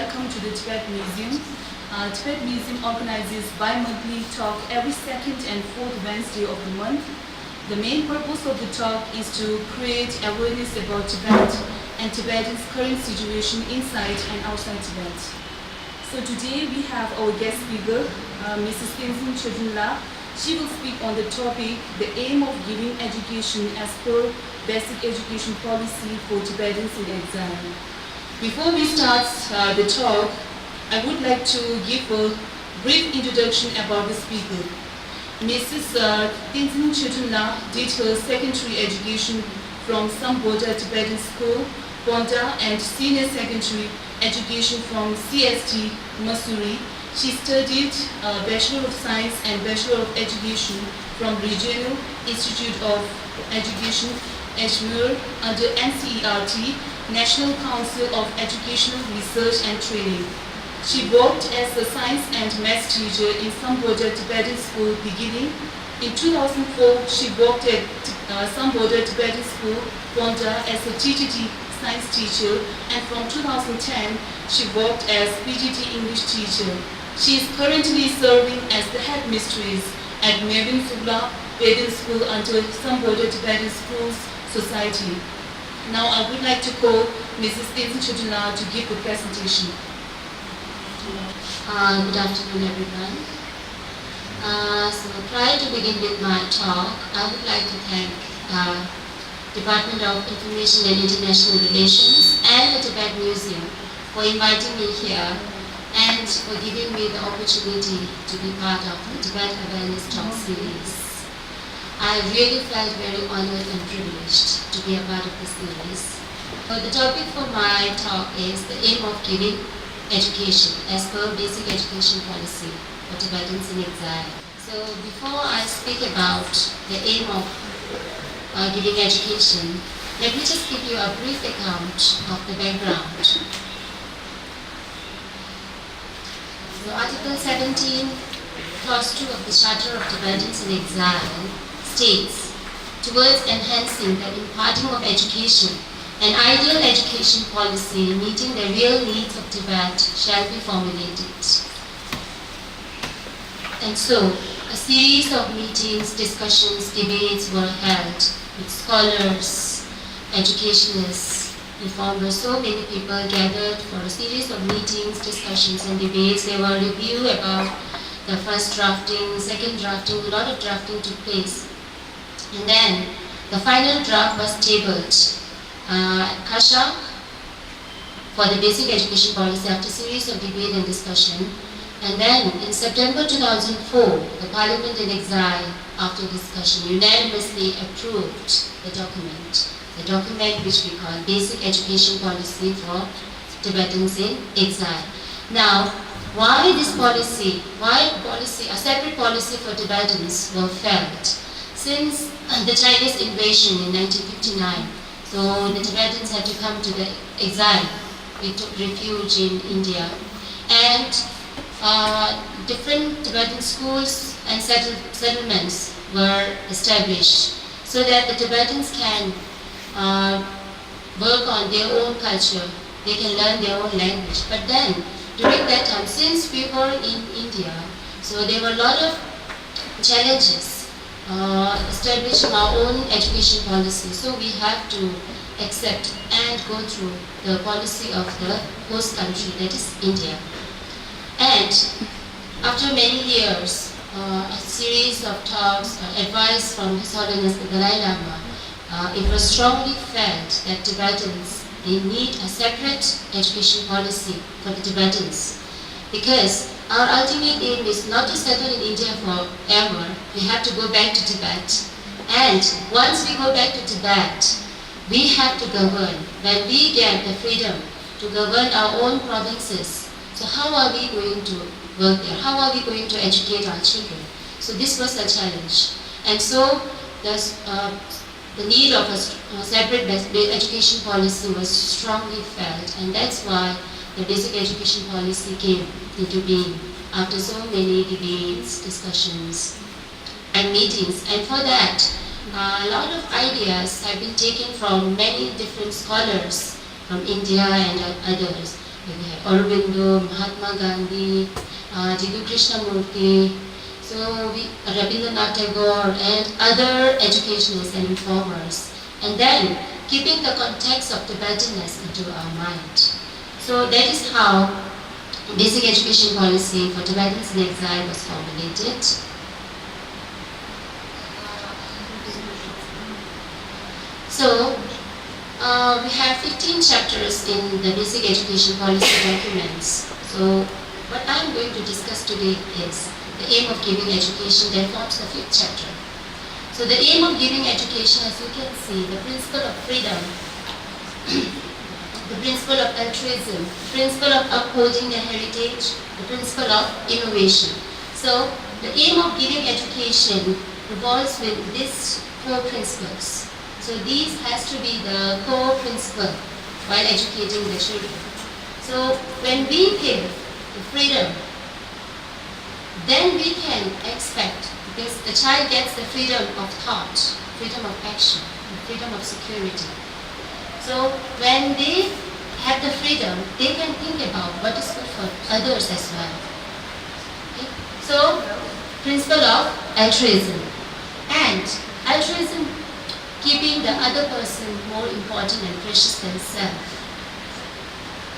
welcome to the Tibet Museum. Tibet Museum organizes bi-monthly talk every second and fourth Wednesday of the month. The main purpose of the talk is to create awareness about Tibet and Tibetans' current situation inside and outside Tibet. So today we have our guest speaker, Mrs. Tenzin Chodronla. She will speak on the topic, the aim of giving education as per basic education policy for Tibetans in exile. Before we start the talk, I would like to give a brief introduction about the speaker. Mrs. Tenzin Chodronla did her secondary education from Sambodha Tibetan School, Ponda, and senior secondary education from CST, Mussoorie. She studied Bachelor of Science and Bachelor of Education from Regional Institute of Education, Ajmer, under NCERT, National Council of Educational Research and Training. She worked as a science and maths teacher in Sambodha Tibetan School beginning. In 2004, she worked at Sambodha Tibetan School, Ponda, as a TTT science teacher, and from 2010, she worked as PGT English teacher. She is currently serving as the headmistress at Mevin Sugla Vedant School under Sambodha Tibetan Schools Society. Now I would like to call Mrs. Tenzin Chodronla to give the presentation. Good afternoon, everyone. So prior to begin with my talk, I would like to thank Department of Information and International Relations and the Tibet Museum for inviting me here and for giving me the opportunity to be part of the Tibet Awareness Talk series. I really felt very honored and privileged to be a part of this series. The topic for my talk is the aim of giving education as per basic education policy for Tibetans in exile. So before I speak about the aim of giving education, let me just give you a brief account of the background. So Article 17, Clause 2 of the Charter of Tibetans in Exile states, towards enhancing the imparting of education, an ideal education policy meeting the real needs of Tibet shall be formulated. And so, a series of meetings, discussions, debates were held with scholars, educationists, informers. So many people gathered for a series of meetings, discussions, and debates. There were review about the first drafting, second drafting, a lot of drafting took place. And then the final draft was tabled at Kashak for the basic education policy after a series of debate and discussion. And then in September 2004, the Parliament in Exile, after discussion, unanimously approved the document which we call Basic Education Policy for Tibetans in Exile. Now, why this policy? A separate policy for Tibetans were felt since the Chinese invasion in 1959. So the Tibetans had to come to the exile. They took refuge in India. And different Tibetan schools and settlements were established so that the Tibetans can work on their own culture. They can learn their own language. But then, during that time, since we were in India, so there were a lot of challenges establishing our own education policy. So we have to accept and go through the policy of the host country, that is India. And after many years, a series of talks, advice from His Holiness the Dalai Lama, it was strongly felt that Tibetans, they need a separate education policy for the Tibetans, because our ultimate aim is not to settle in India forever. We have to go back to Tibet. And once we go back to Tibet, we have to govern. When we get the freedom to govern our own provinces, so how are we going to work there? How are we going to educate our children? So this was a challenge. And so the need of a separate education policy was strongly felt, and that's why the basic education policy came into being after so many debates, discussions, and meetings. And for that, a lot of ideas have been taken from many different scholars from India and others. We have Aurobindo, Mahatma Gandhi, Jiddu Krishnamurti, so Rabindranath Tagore and other educationists and reformers. And then keeping the context of Tibetanness into our mind. So that is how basic education policy for Tibetans in exile was formulated. So we have 15 chapters in the basic education policy documents. So what I'm going to discuss today is the aim of giving education that forms the 5th chapter. So the aim of giving education, as you can see, the principle of freedom, the principle of altruism, the principle of upholding the heritage, the principle of innovation. So the aim of giving education revolves with these 4 principles. So these has to be the core principle while educating the children. So when we give the freedom, then we can expect, because the child gets the freedom of thought, freedom of action, and freedom of security. So when they have the freedom, they can think about what is good for others as well. Okay? So, principle of altruism. And altruism, keeping the other person more important and precious than self.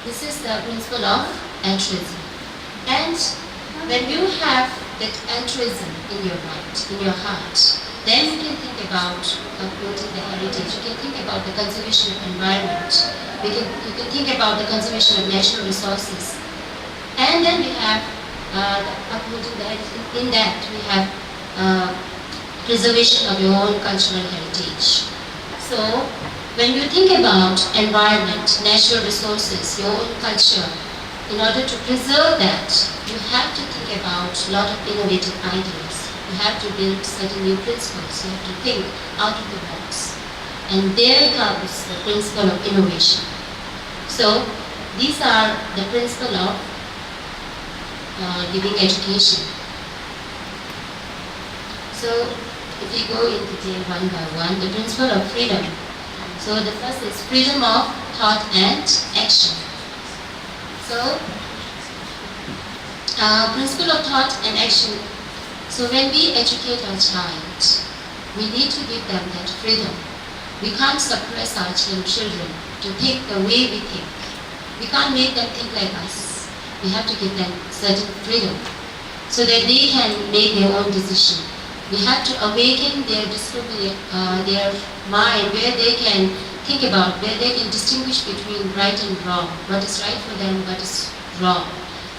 This is the principle of altruism. And when you have that altruism in your mind, in your heart, then you can think about upholding the heritage. You can think about the conservation of environment. You can think about the conservation of natural resources. And then we have upholding the heritage. In that we have preservation of your own cultural heritage. So when you think about environment, natural resources, your own culture, in order to preserve that, you have to think about a lot of innovative ideas. You have to build certain new principles. You have to think out of the box. And there comes the principle of innovation. So these are the principle of giving education. So if we go in detail one by one, the principle of freedom. So the first is freedom of thought and action. So, principle of thought and action. So when we educate our child, we need to give them that freedom. We can't suppress our children to think the way we think. We can't make them think like us. We have to give them certain freedom so that they can make their own decision. We have to awaken their mind where they can think about, where they can distinguish between right and wrong, what is right for them, what is wrong.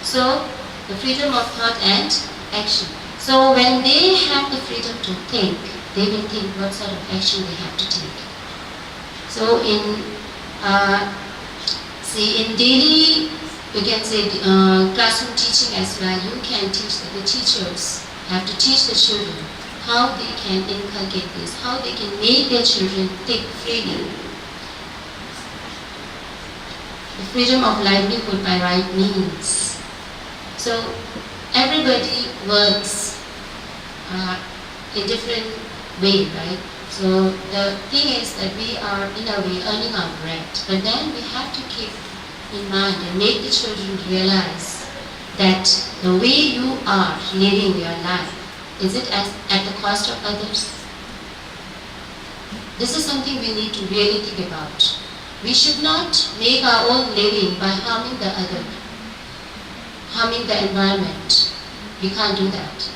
So, the freedom of thought and action. So, when they have the freedom to think, they will think what sort of action they have to take. So, in daily, you can say classroom teaching as well, you can teach the teachers have to teach the children how they can inculcate this, how they can make their children think freely. The freedom of livelihood by right means. So everybody works in different way, right? So the thing is that we are in a way earning our bread, but then we have to keep in mind and make the children realize that the way you are living your life, is it at the cost of others? This is something we need to really think about. We should not make our own living by harming the other, harming the environment. We can't do that.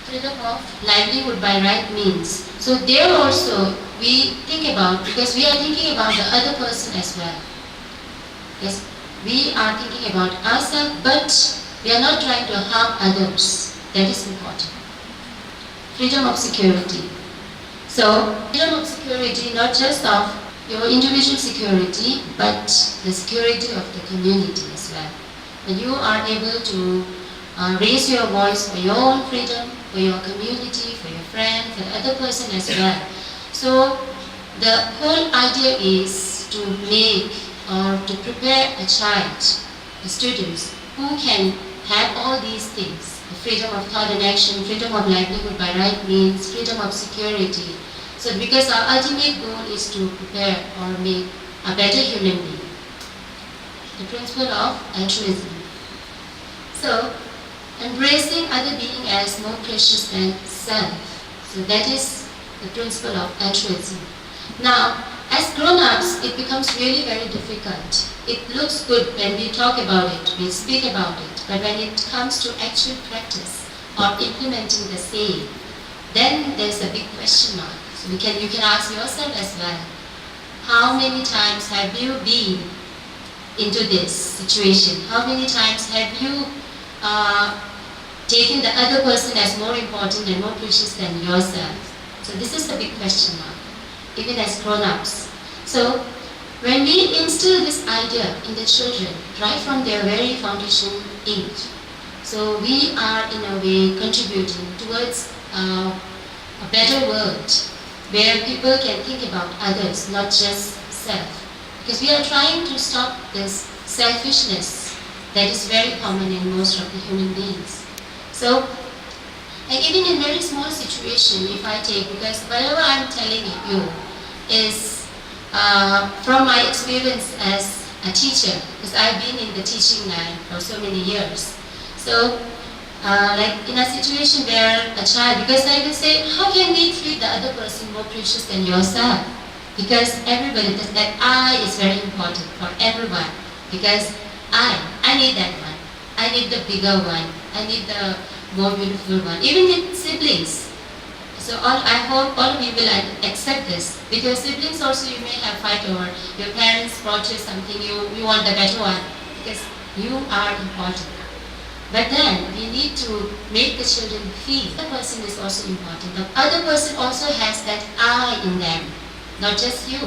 Freedom of livelihood by right means. So there also we think about, because we are thinking about the other person as well. Yes, we are thinking about ourselves, but we are not trying to harm others. That is important. Freedom of security. So, freedom of security, not just of your individual security, but the security of the community as well. When you are able to raise your voice for your own freedom, for your community, for your friend, for the other person as well. So, the whole idea is to make or to prepare a child, the students, who can have all these things. The freedom of thought and action, freedom of livelihood by right means, freedom of security. So because our ultimate goal is to prepare or make a better human being. the principle of altruism. So, embracing other being as more precious than self. So that is the principle of altruism. Now, as grown-ups, it becomes really very difficult. It looks good when we talk about it, we speak about it, but when it comes to actual practice or implementing the same, then there's a big question mark. So you can ask yourself as well, how many times have you been into this situation? How many times have you taken the other person as more important and more precious than yourself? So this is the big question mark, even as grown-ups. So when we instill this idea in the children right from their very foundation age, so we are in a way contributing towards a better world where people can think about others, not just self. Because we are trying to stop this selfishness that is very common in most of the human beings. So, like even in very small situation, if I take, because whatever I'm telling you is from my experience as a teacher, because I've been in the teaching line for so many years. So, like in a situation where a child, because I will say, how can we treat the other person more precious than yourself? Because everybody, that I is very important for everyone. Because I need that one. I need the bigger one. I need the more beautiful one. Even with siblings. So I hope all of you will accept this. With your siblings also you may have fight over. Your parents brought you something, you want the better one. Because you are important. But then we need to make the children feel the person is also important. The other person also has that I in them, not just you.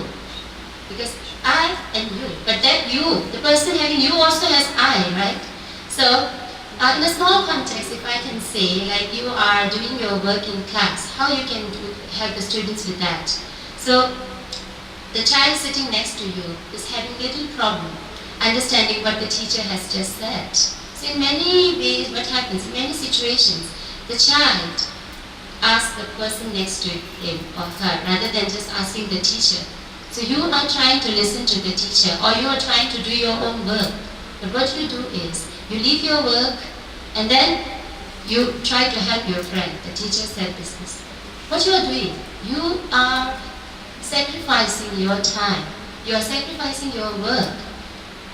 Because I and you, but that you, the person having you also has I, right? So in a small context, if I can say, like you are doing your work in class, how you can help the students with that. So the child sitting next to you is having little problem understanding what the teacher has just said. So in many ways, what happens, in many situations, the child asks the person next to him or her rather than just asking the teacher. So you are trying to listen to the teacher or you are trying to do your own work. But what you do is, you leave your work and then you try to help your friend. The teacher said this. What you are doing, you are sacrificing your time. You are sacrificing your work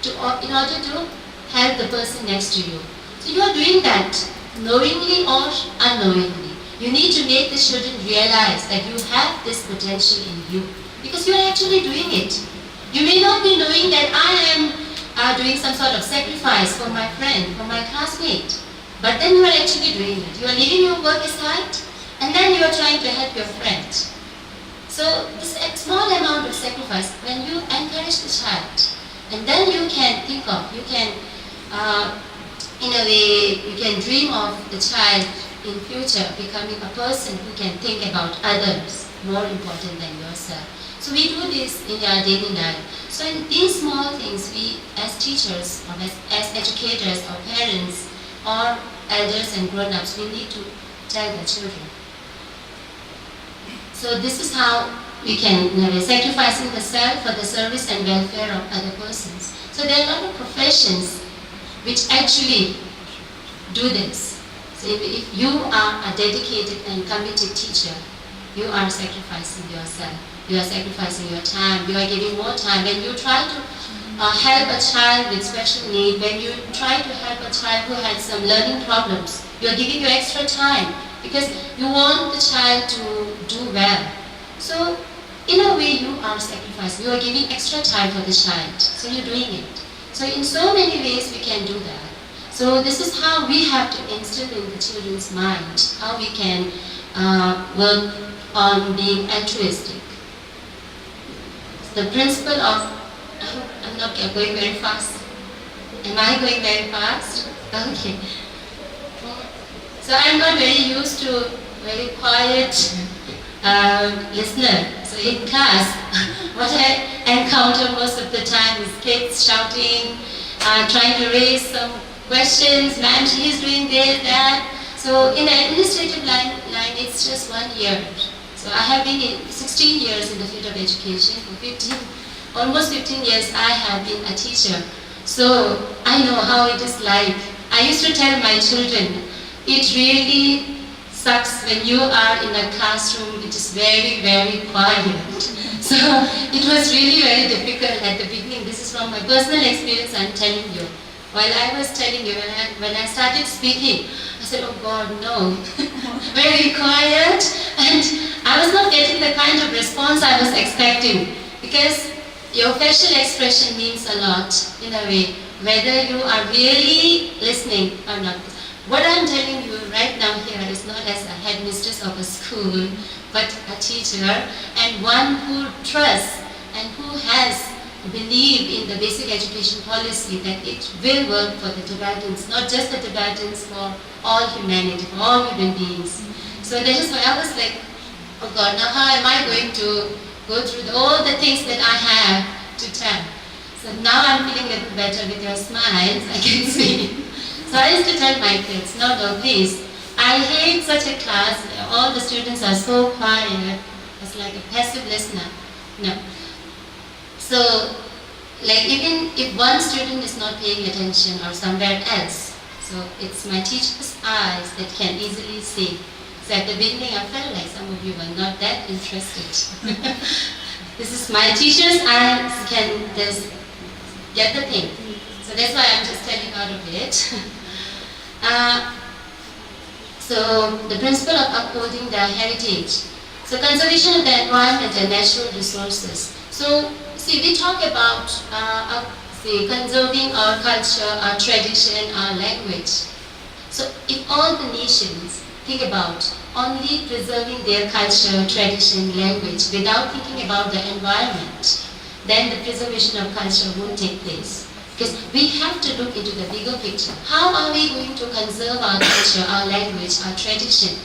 in order to help the person next to you. So you are doing that knowingly or unknowingly. You need to make the children realize that you have this potential in you because you are actually doing it. You may not be knowing that I am doing some sort of sacrifice for my friend, for my classmate, but then you are actually doing it. You are leaving your work aside and then you are trying to help your friend. So this small amount of sacrifice, when you encourage the child, and then you can think of, you can in a way, you can dream of the child in future becoming a person who can think about others more important than yourself. So we do this in our daily life. So in these small things, we as teachers, or as educators, or parents, or elders and grown-ups, we need to tell the children. So this is how we can, in a way, sacrificing the self for the service and welfare of other persons. So there are a lot of professions which actually do this. So if you are a dedicated and committed teacher, you are sacrificing yourself. You are sacrificing your time. You are giving more time. When you try to help a child with special need, when you try to help a child who has some learning problems, you are giving your extra time because you want the child to do well. So in a way you are sacrificing. You are giving extra time for the child. So you're doing it. So in so many ways we can do that. So this is how we have to instill in the children's mind, how we can work on being altruistic. The principle of, I'm not going very fast. Am I going very fast? Okay. So I'm not very used to very quiet listener. So in class, what I encounter most of the time is kids shouting, trying to raise some questions, ma'am, she is doing this, that. So in the administrative line, it's just 1 year. So I have been in 16 years in the field of education. For almost 15 years I have been a teacher. So I know how it is like. I used to tell my children, it really sucks when you are in a classroom which is very, very quiet. So it was really very difficult at the beginning. This is from my personal experience I'm telling you. While I was telling you, when I started speaking, I said, oh God, no. Very quiet. And I was not getting the kind of response I was expecting. Because your facial expression means a lot, in a way, whether you are really listening or not. What I'm telling you right now here is not as a headmistress of a school, but a teacher, and one who trusts and who has believed in the basic education policy that it will work for the Tibetans, not just the Tibetans, for all humanity, for all human beings. So that is why I was like, oh God, now how am I going to go through all the things that I have to tell? So now I'm feeling a little better with your smiles, I can see. So I used to tell my kids, no, please, I hate such a class, all the students are so quiet, it's like a passive listener. No. So, like even if one student is not paying attention or somewhere else, so it's my teacher's eyes that can easily see. So at the beginning I felt like some of you were not that interested. This is my teacher's eyes can just get the thing. So that's why I'm just telling out of it. So the principle of upholding the heritage. So conservation of the environment and natural resources. So see, we talk about conserving our culture, our tradition, our language. So if all the nations think about only preserving their culture, tradition, language without thinking about the environment, then the preservation of culture won't take place. Because we have to look into the bigger picture. How are we going to conserve our culture, our language, our tradition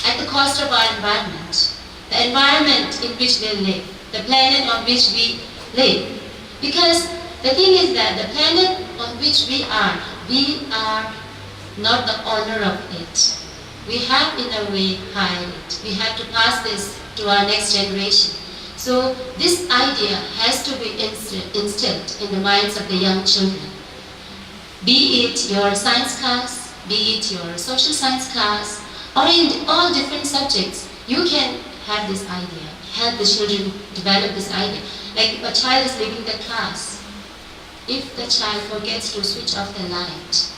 at the cost of our environment? The environment in which we live, the planet on which we live. Because the thing is that the planet on which we are not the owner of it. We have in a way hired it. We have to pass this to our next generation. So this idea has to be instilled in the minds of the young children. Be it your science class, be it your social science class, or in all different subjects, you can have this idea, help the children develop this idea. Like if a child is leaving the class, if the child forgets to switch off the light,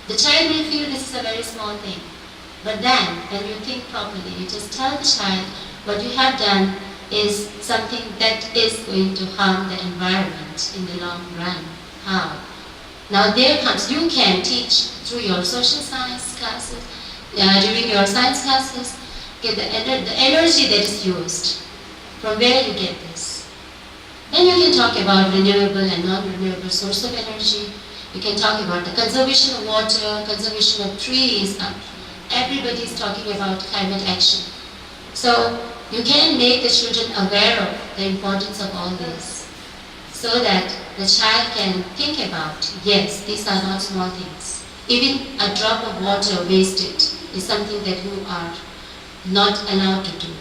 the child may feel this is a very small thing. But then, when you think properly, you just tell the child what you have done is something that is going to harm the environment in the long run. How? Now there comes, you can teach through your social science classes, during your science classes, get the energy that is used. From where you get this? Then you can talk about renewable and non-renewable source of energy. You can talk about the conservation of water, conservation of trees. Everybody is talking about climate action. So you can make the children aware of the importance of all this, so that the child can think about, yes, these are not small things. Even a drop of water wasted is something that you are not allowed to do,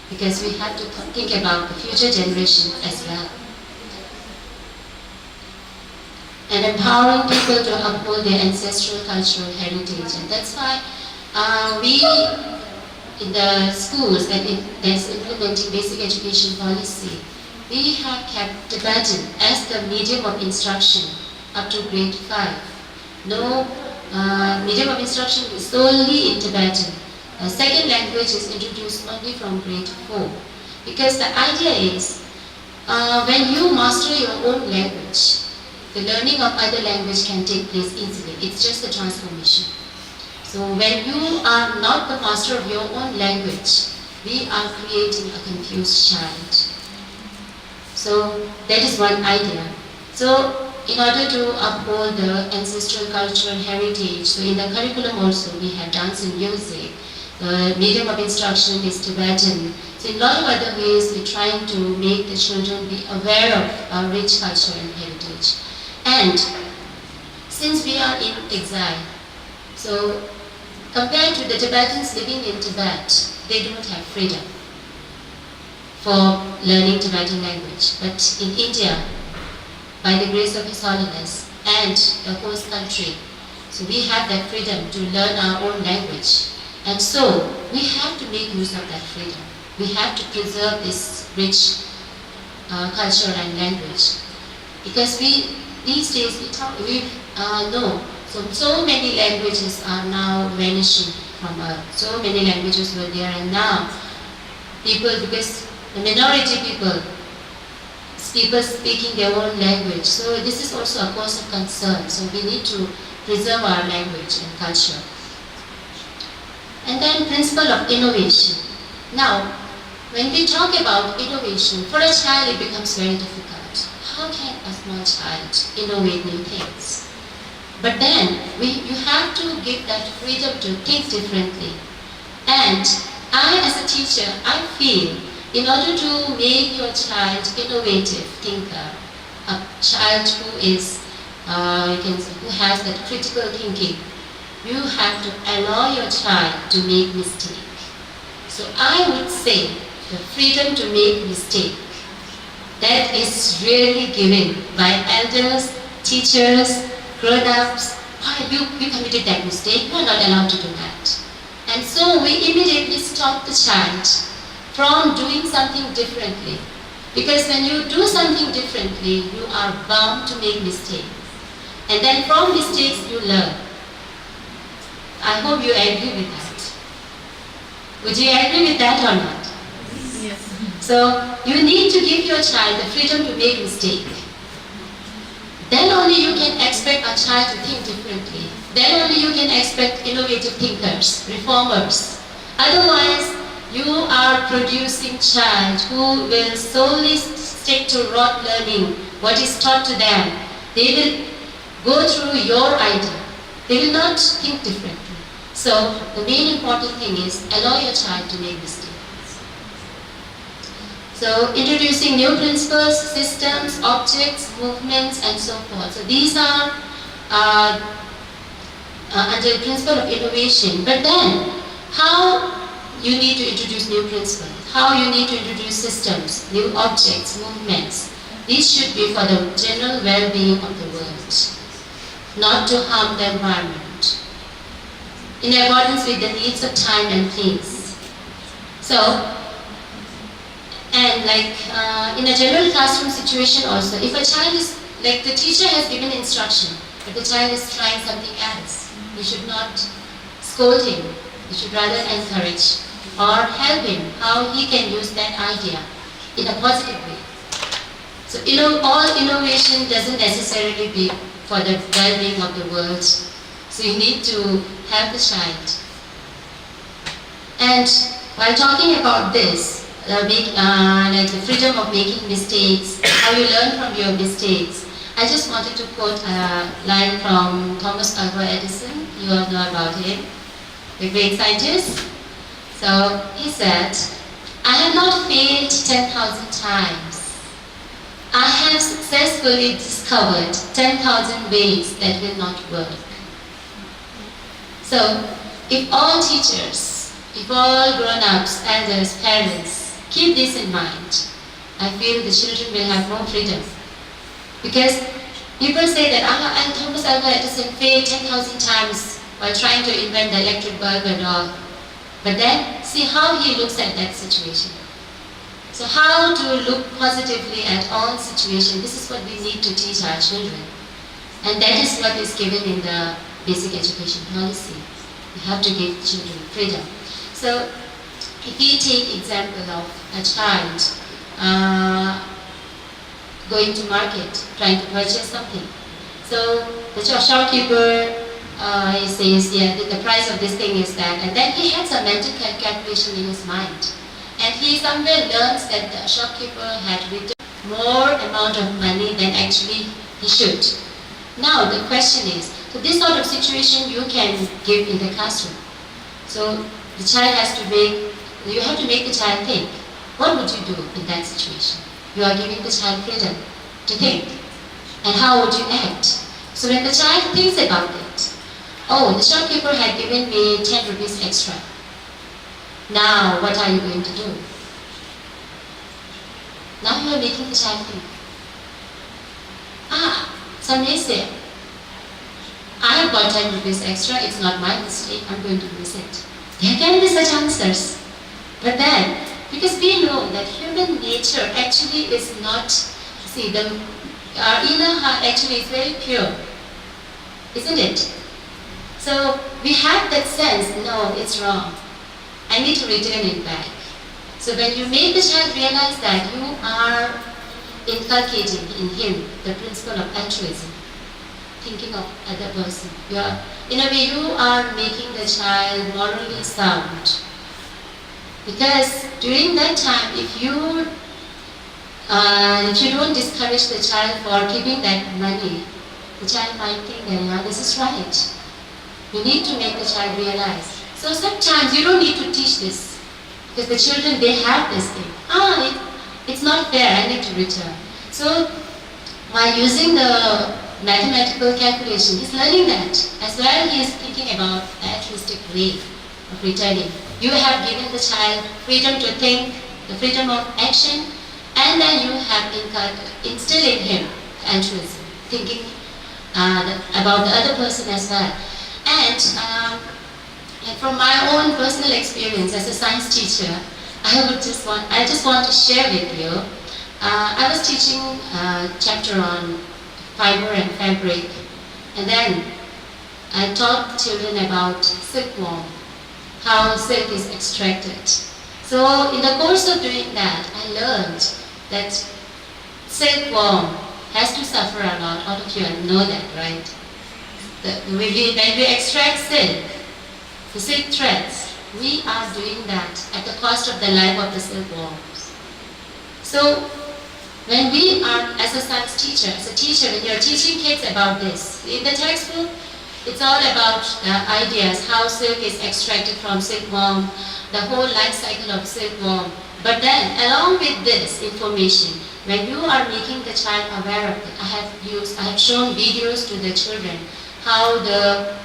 because we have to think about the future generation as well. And empowering people to uphold their ancestral cultural heritage. And that's why we, in the schools that's implementing basic education policy, we have kept Tibetan as the medium of instruction up to grade 5. No medium of instruction is solely in Tibetan. Second language is introduced only from grade 4. Because the idea is, when you master your own language, the learning of other language can take place easily. It's just a transformation. So when you are not the master of your own language, we are creating a confused child. So that is one idea. So in order to uphold the ancestral cultural heritage, so in the curriculum also we have dance and music. The medium of instruction is Tibetan. So in a lot of other ways we're trying to make the children be aware of our rich culture and heritage. And since we are in exile, so compared to the Tibetans living in Tibet, they don't have freedom for learning Tibetan language. But in India, by the grace of His Holiness and the host country. So we have that freedom to learn our own language. And so we have to make use of that freedom. We have to preserve this rich culture and language. Because these days we know so many languages are now vanishing from Earth. So many languages were there, and now because the minority people speaking their own language. So this is also a cause of concern. So we need to preserve our language and culture. And then principle of innovation. Now, when we talk about innovation, for a child it becomes very difficult. How can a small child innovate new things? But then you have to give that freedom to think differently. And I, as a teacher, I feel in order to make your child innovative thinker, a child who is, who has that critical thinking, you have to allow your child to make mistake. So I would say the freedom to make mistake, that is really given by elders, teachers, grown-ups. Why you committed that mistake? You are not allowed to do that. And so we immediately stop the child from doing something differently. Because when you do something differently, you are bound to make mistakes. And then from mistakes you learn. I hope you agree with that. Would you agree with that or not? Yes. So you need to give your child the freedom to make mistakes. Then only you can expect a child to think differently. Then only you can expect innovative thinkers, reformers. Otherwise, you are producing child who will solely stick to rote learning, what is taught to them. They will go through your idea. They will not think differently. So the main important thing is allow your child to make mistakes. So introducing new principles, systems, objects, movements, and so forth. So these are under the principle of innovation. But then, how you need to introduce new principles, how you need to introduce systems, new objects, movements. These should be for the general well-being of the world, not to harm the environment, in accordance with the needs of time and place. So, and like in a general classroom situation also, if a child is, like the teacher has given instruction, but the child is trying something else, you should not scold him, you should rather encourage or help him how he can use that idea in a positive way. So all innovation doesn't necessarily be for the well-being of the world. So you need to help the child. And while talking about this, like the freedom of making mistakes, how you learn from your mistakes, I just wanted to quote a line from Thomas Alva Edison. You all know about him, the great scientist. So he said, I have not failed 10,000 times. I have successfully discovered 10,000 ways that will not work. So if all teachers, if all grown-ups, elders, parents keep this in mind, I feel the children will have more freedom. Because people say that Thomas Alva Edison failed 10,000 times while trying to invent the electric bulb and all. But then, see how he looks at that situation. So how to look positively at all situations, this is what we need to teach our children. And that is what is given in the basic education policy. We have to give children freedom. So if you take example of a child going to market, trying to purchase something. So the shopkeeper he says, yeah, the price of this thing is that, and then he has a mental calculation in his mind. And he somewhere learns that the shopkeeper had written more amount of money than actually he should. Now the question is, so this sort of situation you can give in the classroom. So the child has to you have to make the child think. What would you do in that situation? You are giving the child freedom to think. And how would you act? So when the child thinks about it, oh, the shopkeeper had given me 10 rupees extra. Now, what are you going to do? Now you are making the child think. Some may say, I have got 10 rupees extra, it's not my mistake, I'm going to use it. There can be such answers. But then, because we know that human nature actually is not, see, our inner heart actually is very pure, isn't it? So we have that sense, no, it's wrong. I need to return it back. So when you make the child realize that you are inculcating in him the principle of altruism, thinking of other person, in a way you are making the child morally sound. Because during that time, if you don't discourage the child for keeping that money, the child might think that, yeah, this is right. You need to make the child realize. So sometimes you don't need to teach this. Because the children, they have this thing. It's not fair, I need to return. So while using the mathematical calculation, he's learning that. As well, he is thinking about the altruistic way of returning. You have given the child freedom to think, the freedom of action, and then you have instilled in him altruism, thinking about the other person as well. And from my own personal experience as a science teacher, I just want to share with you. I was teaching a chapter on fiber and fabric, and then I taught children about silkworm, how silk is extracted. So in the course of doing that, I learned that silkworm has to suffer a lot. All of you know that, right? When we extract silk, the silk threads, we are doing that at the cost of the life of the silkworms. So when we are, as a science teacher, when you're teaching kids about this, in the textbook, it's all about ideas, how silk is extracted from silkworm, the whole life cycle of silkworm. But then, along with this information, when you are making the child aware of it, I have shown videos to the children, how the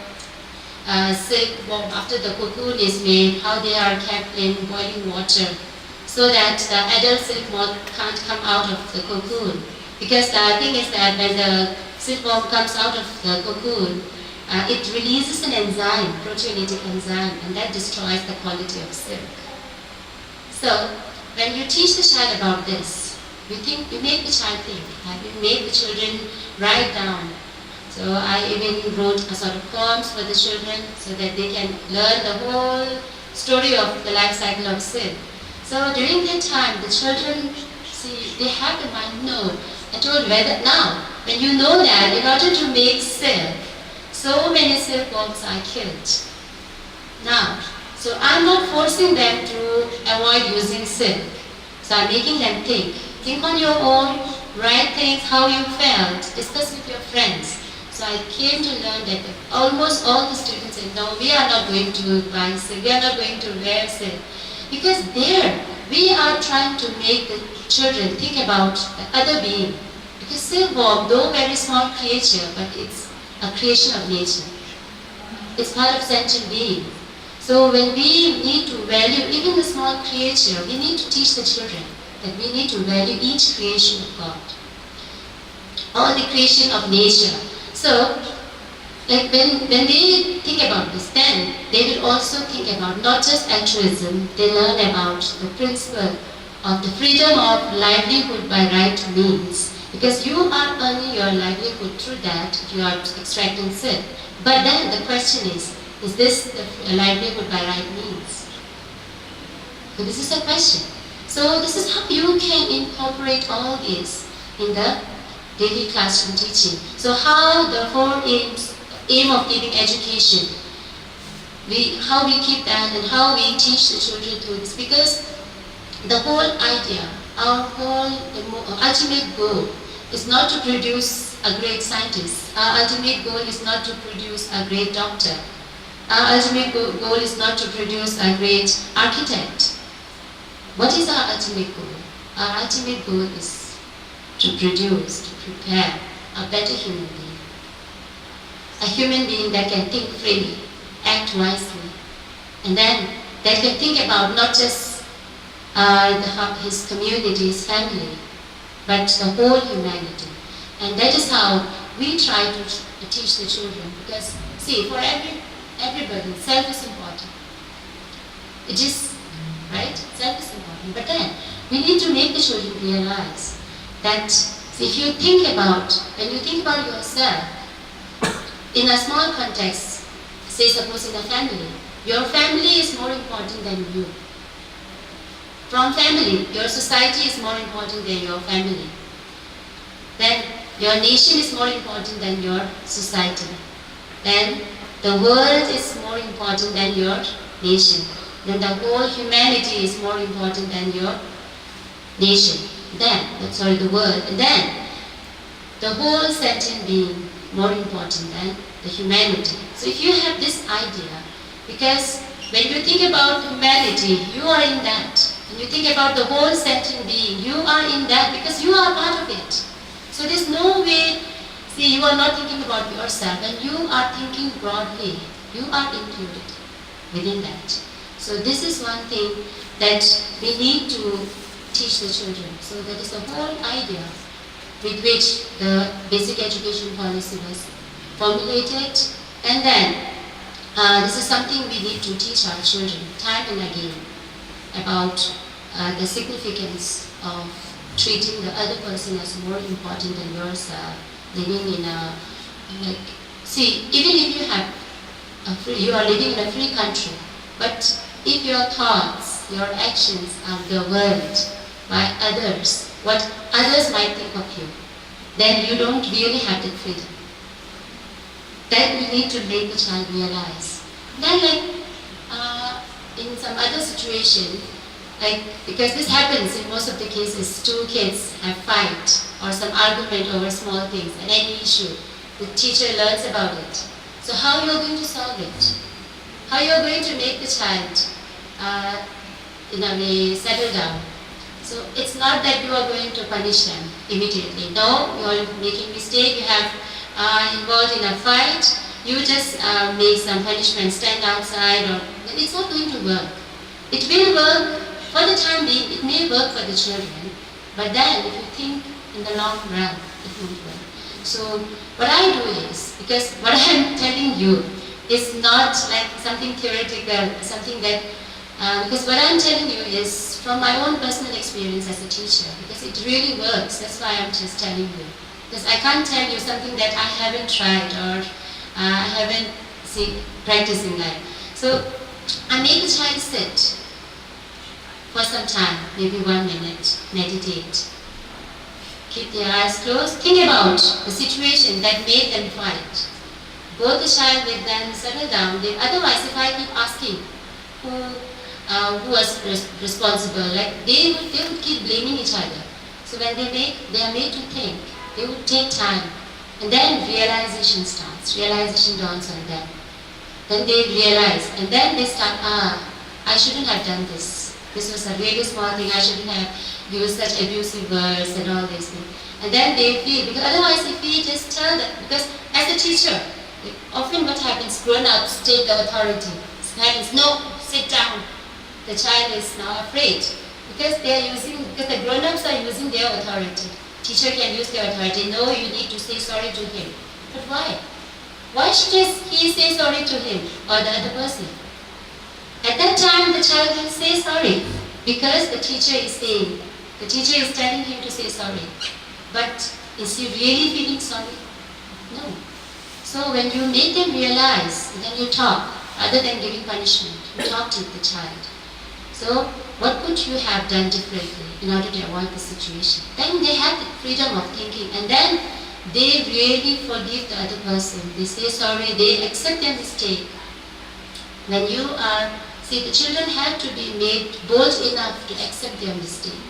silkworm, after the cocoon is made, how they are kept in boiling water, so that the adult silkworm can't come out of the cocoon. Because the thing is that when the silkworm comes out of the cocoon, it releases an enzyme, proteolytic enzyme, and that destroys the quality of silk. So, when you teach the child about this, you make the child think, you make the children write down. So I even wrote a sort of poems for the children so that they can learn the whole story of the life cycle of silk. So during that time, the children, see, they have the mind, no. I told whether now, when you know that in order to make silk, so many silkworms are killed. Now, so I'm not forcing them to avoid using silk. So I'm making them think. Think on your own, write things, how you felt, discuss with your friends. So I came to learn that almost all the students said, no, we are not going to buy silk, we are not going to wear silk. Because there, we are trying to make the children think about the other being. Because silkworm, though very small creature, but it's a creation of nature. It's part of sentient being. So when we need to value even the small creature, we need to teach the children that we need to value each creation of God. All the creation of nature. So, like when they think about this, then they will also think about not just altruism, they learn about the principle of the freedom of livelihood by right means. Because you are earning your livelihood through that, you are extracting silk. But then the question is this the livelihood by right means? So this is a question. So this is how you can incorporate all this in the daily classroom teaching. So how the four aim of giving education, how we keep that and how we teach the children through this. Because the whole idea, our whole ultimate goal is not to produce a great scientist. Our ultimate goal is not to produce a great doctor. Our ultimate goal is not to produce a great architect. What is our ultimate goal? Our ultimate goal is to produce, to prepare a better human being. A human being that can think freely, act wisely, and then that can think about not just his community, his family, but the whole humanity. And that is how we try to teach the children, because see, for everybody, self is important. It is, right? Self is important. But then we need to make the children realize that if you think about, when you think about yourself in a small context, say suppose in a family, your family is more important than you. From family, your society is more important than your family. Then your nation is more important than your society. Then the world is more important than your nation. Then the whole humanity is more important than your nation. The world. And then the whole sentient being more important than the humanity. So if you have this idea, because when you think about humanity, you are in that. When you think about the whole sentient being, you are in that because you are part of it. So there's no way, see, you are not thinking about yourself and you are thinking broadly. You are included within that. So this is one thing that we need to teach the children. So that is the whole idea with which the basic education policy was formulated. And then this is something we need to teach our children time and again about the significance of treating the other person as more important than yourself, living in a, like, see, even if you are living in a free country, but if your thoughts, your actions are governed by others, what others might think of you, then you don't really have that freedom. That we need to make the child realize. Then in some other situation, because this happens in most of the cases, two kids have fight or some argument over small things and any issue, the teacher learns about it. So how you are going to solve it? How you are going to make the child in a way settle down? So it's not that you are going to punish them immediately. No, you are making mistake, you have involved in a fight, you just make some punishment, stand outside, or it's not going to work. It will work for the time being, it may work for the children, but then if you think in the long run, it won't work. So what I do is, because what I'm telling you is not like something theoretical, something that, because what I'm telling you is from my own personal experience as a teacher, because it really works, that's why I'm just telling you. Because I can't tell you something that I haven't tried or I haven't practiced in life. So I make the child sit for some time, maybe 1 minute, meditate. Keep their eyes closed, think about the situation that made them fight. Both the child will then settle down. Otherwise, if I keep asking who was responsible, like they would keep blaming each other. So when they are made to think, they would take time. And then realization starts, realization dawns on them. Then they realize, and then they start, I shouldn't have done this. This was a really small thing, I shouldn't have used such abusive words and all these things. And then they feel, because otherwise if we just tell them, because as a teacher, often what happens, grown-ups take the authority. Parents, no, sit down. The child is now afraid. Because the grown-ups are using their authority. Teacher can use their authority. No, you need to say sorry to him. But why? Why should he say sorry to him or the other person? At that time, the child will say sorry because the teacher is saying, the teacher is telling him to say sorry. But is he really feeling sorry? No. So when you make them realize, then you talk, rather than giving punishment, you talk to the child. So what could you have done differently in order to avoid the situation? Then they have the freedom of thinking, and then they really forgive the other person. They say sorry, they accept their mistake. When you are, see, the children have to be made bold enough to accept their mistake.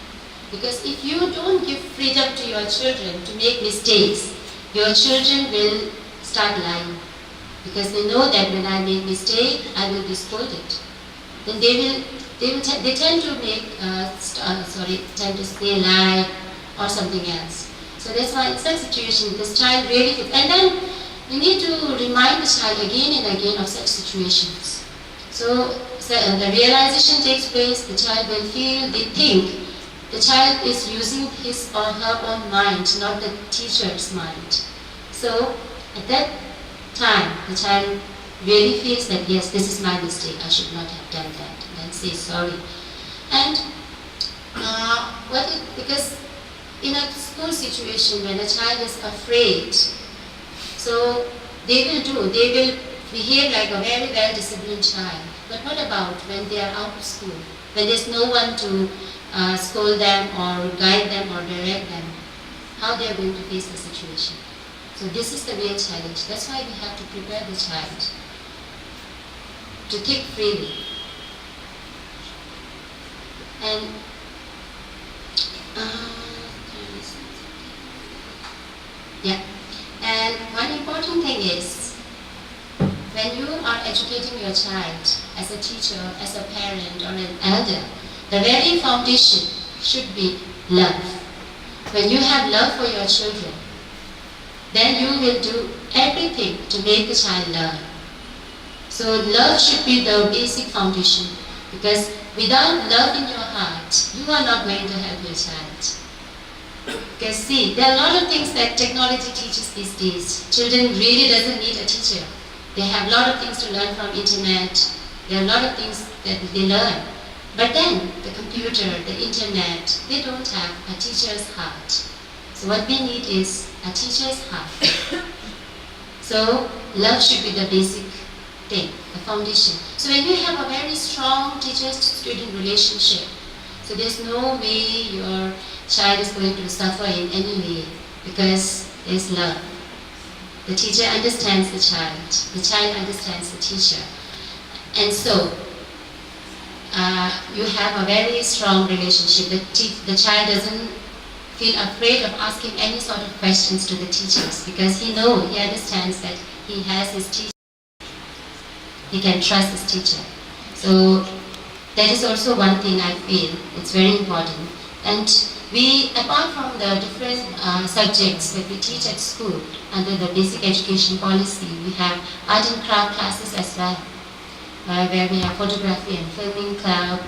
Because if you don't give freedom to your children to make mistakes, your children will start lying. Because they know that when I make mistake, I will be scolded. Then they tend to make, tend to say lie or something else. So that's why in such situation, this child really, and then you need to remind the child again and again of such situations. So the realization takes place, the child will feel, they think, the child is using his or her own mind, not the teacher's mind. So at that time, the child really feels that yes, this is my mistake, I should not have done that, and then say sorry. And because in a school situation when a child is afraid, so they will behave like a very well disciplined child. But what about when they are out of school, when there's no one to scold them or guide them or direct them, how they are going to face the situation? So this is the real challenge. That's why we have to prepare the child to think freely. And yeah. And one important thing is, when you are educating your child as a teacher, as a parent or an elder, the very foundation should be love. When you have love for your children, then you will do everything to make the child learn. So love should be the basic foundation, because without love in your heart, you are not going to help your child. Because see, there are a lot of things that technology teaches these days. Children really doesn't need a teacher. They have a lot of things to learn from internet. There are a lot of things that they learn. But then, the computer, the internet, they don't have a teacher's heart. So what we need is a teacher's heart. So love should be the basic thing, the foundation. So when you have a very strong teacher-student relationship, so there's no way your child is going to suffer in any way, because there's love. The teacher understands the child understands the teacher. And so, you have a very strong relationship. The child doesn't feel afraid of asking any sort of questions to the teachers, because he understands that he has his teacher. He can trust his teacher. So that is also one thing I feel it's very important. And we, apart from the different subjects that we teach at school under the basic education policy, we have art and craft classes as well, where we have photography and filming club,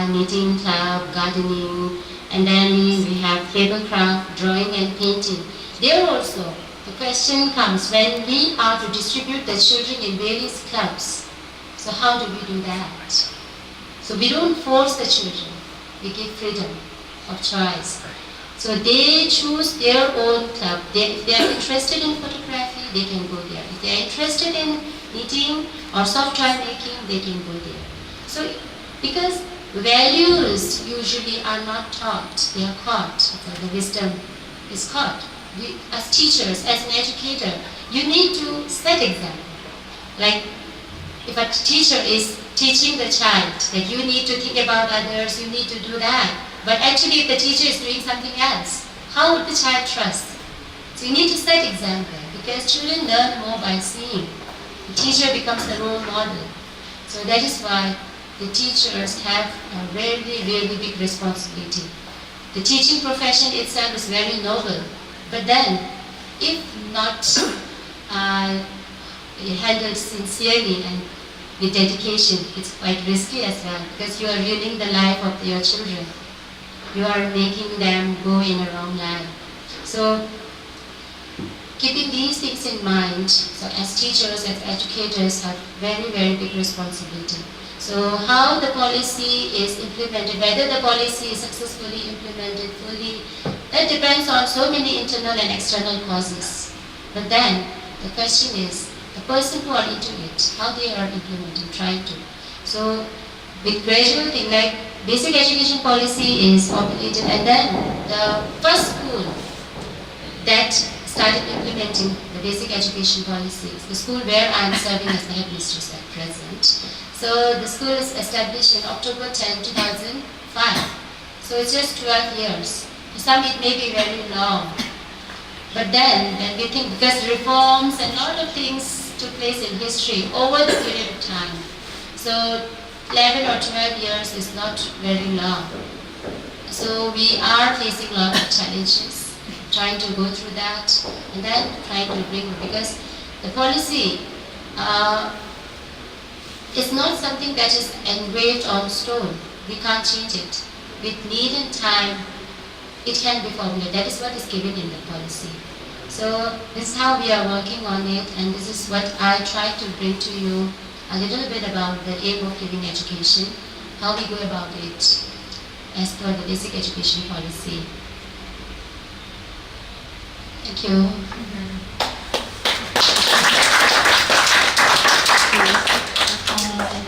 knitting club, gardening, and then we have papercraft, drawing and painting. There also, the question comes when we are to distribute the children in various clubs. So how do we do that? So we don't force the children, we give freedom of choice. So they choose their own club. If they are interested in photography, they can go there. If they are interested in knitting or soft toy making, they can go there. So because values usually are not taught, they are caught. So the wisdom is caught. We, as teachers, as an educator, you need to set example. Like if a teacher is teaching the child that you need to think about others, you need to do that. But actually if the teacher is doing something else, how would the child trust? So you need to set example, because children learn more by seeing. The teacher becomes the role model. So that is why the teachers have a really, really big responsibility. The teaching profession itself is very noble, but then if not handled sincerely and with dedication, it's quite risky as well, because you are ruining the life of your children. You are making them go in a wrong line. So keeping these things in mind, so as teachers, as educators have very, very big responsibility. So how the policy is implemented, whether the policy is successfully implemented fully, that depends on so many internal and external causes. But then the question is, the person who are into it, how they are implementing, trying to. So with gradual thing like basic education policy is formulated, and then the first school that started implementing the basic education policy is the school where I am serving as the headmistress at present. So the school is established in October 10, 2005. So it's just 12 years. For some it may be very long. But then when we think, because reforms and a lot of things took place in history over the period of time. So 11 or 12 years is not very long. So we are facing a lot of challenges, trying to go through that, and then trying to bring, because the policy is not something that is engraved on stone. We can't change it. With need and time, it can be formulated. That is what is given in the policy. So this is how we are working on it, and this is what I try to bring to you a little bit about the aim of living education, how we go about it as per the basic education policy. Thank you.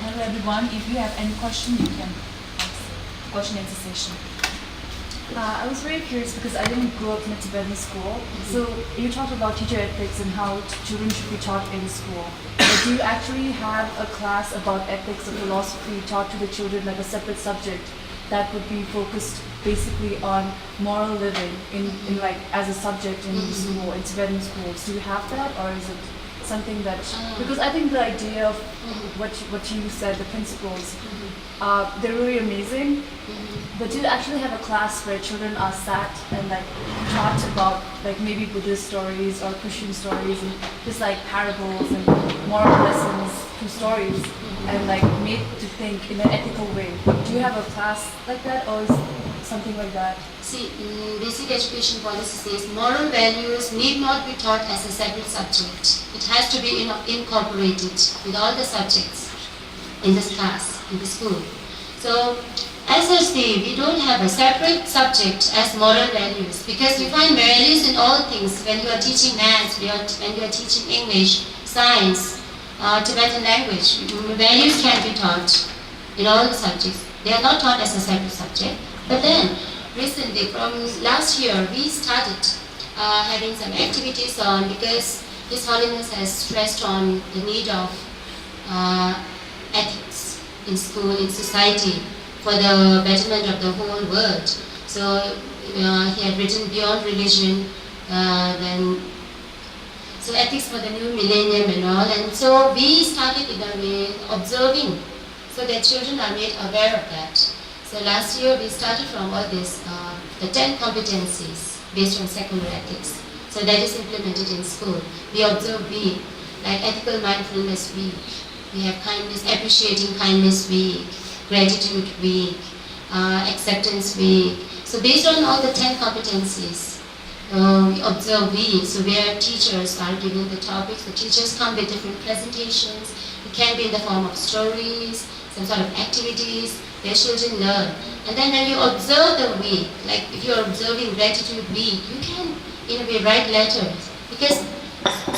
Hello everyone. If you have any question, you can ask. Question answer session. I was very curious because I didn't grow up in a Tibetan school. So you talked about teacher ethics and how children should be taught in school. But do you actually have a class about ethics or philosophy taught to the children, like a separate subject that would be focused basically on moral living in like as a subject in school, in Tibetan schools? Do you have that, or is it something that? Because I think the idea of what you said, the principles, they're really amazing. But do you actually have a class where children are sat and like taught about like maybe Buddhist stories or Christian stories and just like parables and moral lessons through stories and like made to think in an ethical way? Do you have a class like that, or is something like that? See, basic education policy says moral values need not be taught as a separate subject. It has to be incorporated with all the subjects in this class, in the school. So, as I say, we don't have a separate subject as moral values, because we find values in all things. When you are teaching maths, when you are teaching English, science, Tibetan language, values can be taught in all the subjects. They are not taught as a separate subject. But then, recently, from last year, we started having some activities on, because His Holiness has stressed on the need of ethics in school, in society, for the betterment of the whole world. So he had written Beyond Religion, so ethics for the new millennium and all. And so we started in a way observing, so that children are made aware of that. So last year we started from all this, the 10 competencies based on secular ethics. So that is implemented in school. We observe week, like Ethical Mindfulness Week. We have Kindness, Appreciating Kindness Week, Gratitude Week, Acceptance Week. So based on all the 10 competencies, we observe weeks, so where teachers are given the topics. The teachers come with different presentations. It can be in the form of stories, some sort of activities where children learn. And then when you observe the week, like if you are observing Gratitude Week, you can in a way write letters. Because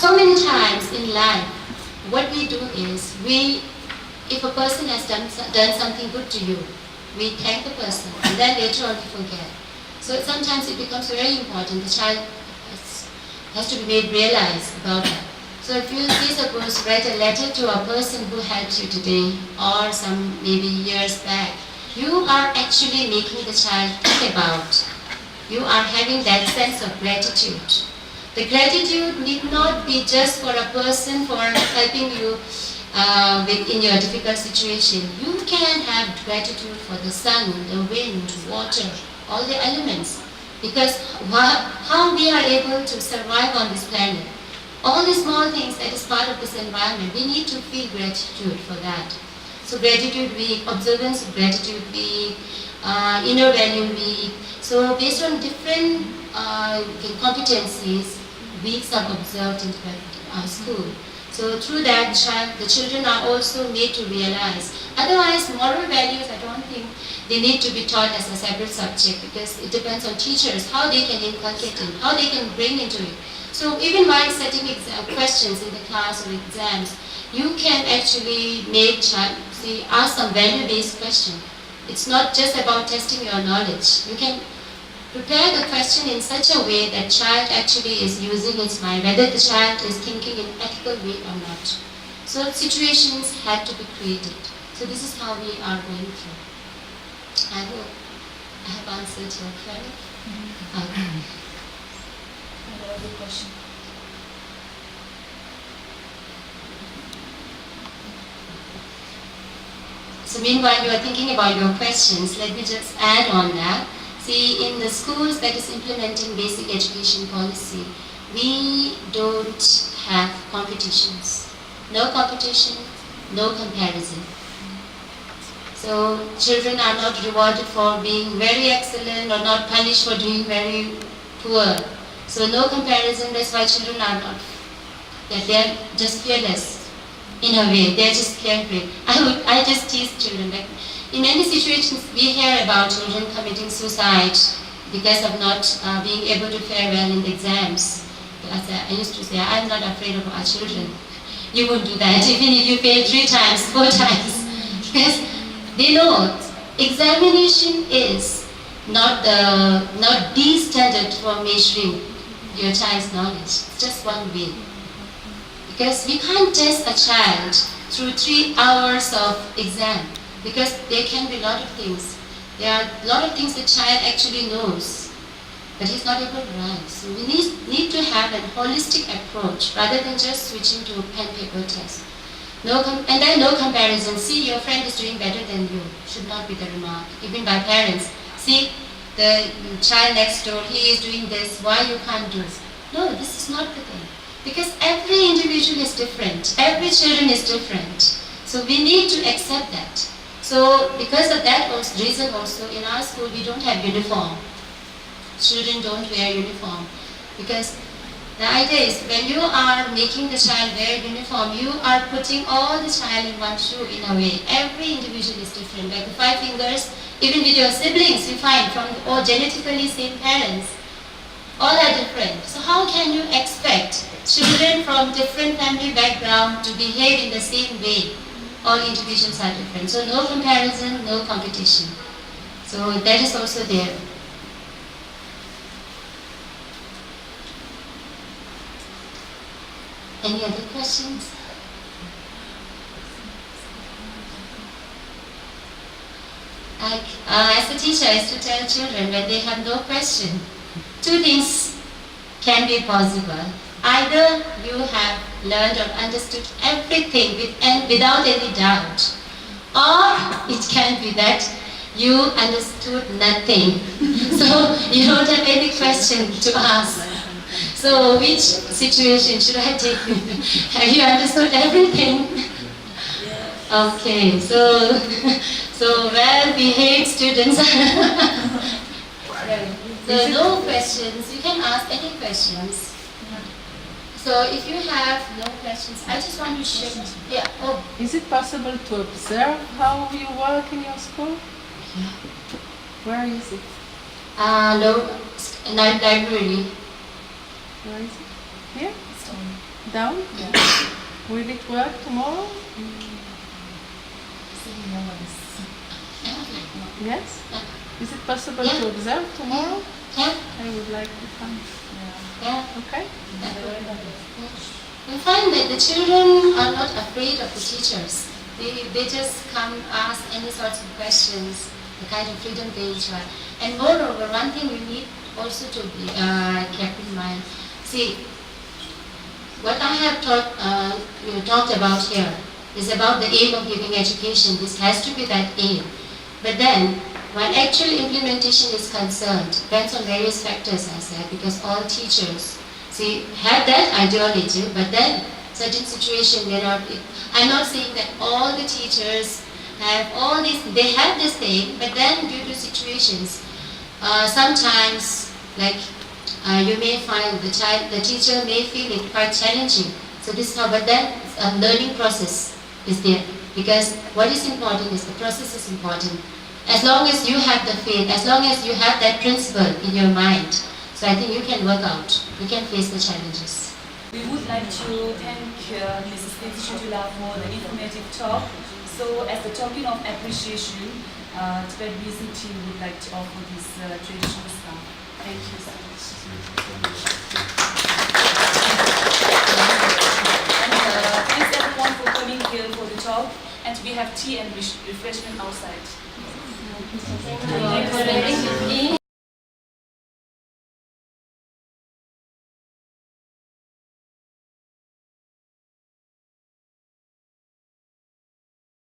so many times in life, what we do is, if a person has done something good to you, we thank the person, and then later on we forget. So sometimes it becomes very important. The child has to be made realize about that. So if you suppose write a letter to a person who helped you today, or some maybe years back, you are actually making the child think about. You are having that sense of gratitude. The gratitude need not be just for a person for helping you in your difficult situation. You can have gratitude for the sun, the wind, water, all the elements. Because how we are able to survive on this planet, all the small things that is part of this environment, we need to feel gratitude for that. So Gratitude Week, Observance of Gratitude Week, Inner Value Week. So based on different competencies, weeks are observed in the school. So through that, the children are also made to realize. Otherwise, moral values, I don't think they need to be taught as a separate subject, because it depends on teachers, how they can inculcate it, how they can bring into it. So even while setting questions in the class or exams, you can actually ask some value-based question. It's not just about testing your knowledge. You can prepare the question in such a way that child actually is using its mind, whether the child is thinking in ethical way or not. So situations have to be created. So this is how we are going through. I hope I have answered your query. Okay. Another question. So meanwhile you are thinking about your questions, let me just add on that. See, in the schools that is implementing basic education policy, we don't have competitions. No competition, no comparison. So children are not rewarded for being very excellent or not punished for doing very poor. So no comparison, that's why children are not, that they are just fearless in a way, they are just carefree. I just tease children, like in many situations we hear about children committing suicide because of not being able to fare well in the exams. As I used to say, I'm not afraid of our children. You won't do that even if you fail 3 times, 4 times. Because they know examination is not the standard for measuring your child's knowledge. It's just one way. Because we can't test a child through 3 hours of exam, because there can be a lot of things. There are a lot of things the child actually knows, but he's not able to write. So we need to have a holistic approach rather than just switching to pen paper test. And then no comparison. See, your friend is doing better than you. Should not be the remark, even by parents. See, the child next door, he is doing this, why you can't do it? No, this is not the thing. Because every individual is different. Every children is different. So we need to accept that. So because of that reason also, in our school we don't have uniform. Children don't wear uniform. Because the idea is when you are making the child wear uniform, you are putting all the child in one shoe in a way. Every individual is different. Like the 5 fingers, even with your siblings, you find from all genetically same parents, all are different. So how can you expect children from different family background to behave in the same way? All individuals are different. So no comparison, no competition. So that is also there. Any other questions? As a teacher, I used to tell children when they have no question, 2 things can be possible. Either you have learned or understood everything without any doubt, or it can be that you understood nothing. So you don't have any question to ask. So which situation should I take? Have you understood everything? Okay, so well-behaved students. So no questions, you can ask any questions. So if you have no questions, I just want to share. Yeah. Oh. Is it possible to observe how you work in your school? Yeah. Where is it? No, library. Where is it? Here? Down? Yeah. Will it work tomorrow? Yes? Is it possible Yeah. to observe tomorrow? Yeah. I would like to come. Yeah. Okay? We find that the children are not afraid of the teachers. They just come ask any sorts of questions, the kind of freedom they enjoy. And moreover, one thing we need also to be kept in mind. See, what I have talked about here is about the aim of giving education. This has to be that aim. But then, when actual implementation is concerned, depends on various factors, I said, because all teachers, see, have that ideology, but then certain situation they're not. I'm not saying that all the teachers have all this, they have this thing, but then due to situations, sometimes, like, you may find the teacher may feel it quite challenging. So this is how, but then a learning process is there. Because what is important is the process is important. As long as you have the faith, as long as you have that principle in your mind, so I think you can work out, you can face the challenges. We would like to thank Mrs. Teti Shutula for the informative talk. So as a token of appreciation, Tibet Museum team would like to offer this traditional stuff. Thank you so much. And thanks everyone for coming here for the talk. And we have tea and refreshment outside. Thank you.